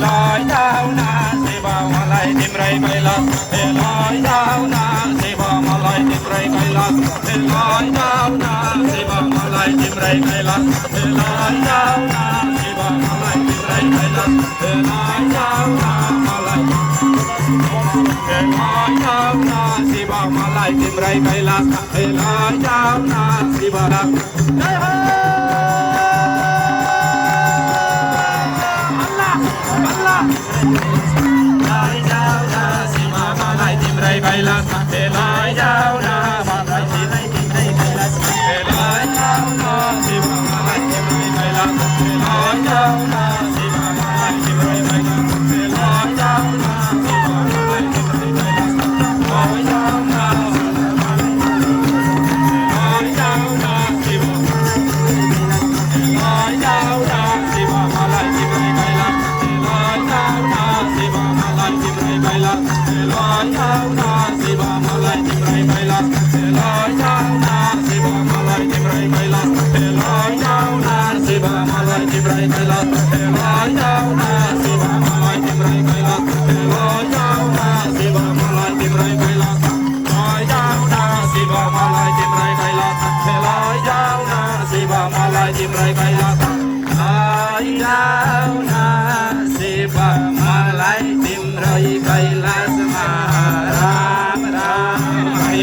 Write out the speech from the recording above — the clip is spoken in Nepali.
लय जाऊ न शिव मलाई तिम्रै कैलाश लय जाऊ न शिव मलाई तिम्रै कैलाश लय जाऊ न शिव मलाई तिम्रै कैलाश लय जाऊ न शिव मलाई तिम्रै कैलाश लय जाऊ न मलाई लय जाऊ न शिव मलाई तिम्रै कैलाश लय जाऊ न शिव जय हो लय जाऊ न शिव मलाई तिम्रै कैलाश लय जाऊ न मलाई तिम्रै कैलाश लय जाऊ न शिव मलाई तिम्रै कैलाश लय जाऊ न शिव मलाई तिम्रै कैलाश लय जाऊ न शिव मलाई तिम्रै कैलाश लय जाऊ न लय जाऊ न शिव लय जाऊ न शिव मलाई तिम्रै कैलाश लय जाऊ न शिव मलाई तिम्रै कैलाश लय जाऊ न शिव मलाई तिम्रै कैलाश लय जाऊ न शिव मलाई तिम्रै कैलाश लय जाऊ न शिव मलाई तिम्रै कैलाश लय जाऊ न शिव मलाई तिम्रै कैलाश लय जाऊ न शिव मलाई तिम्रै कैलाश लय जाऊ न शिव मलाई तिम्रै कैलाश लय जाऊ न शिव मलाई तिम्रै कैलाश लय जाऊ न शिव मलाई तिम्रै कैलाश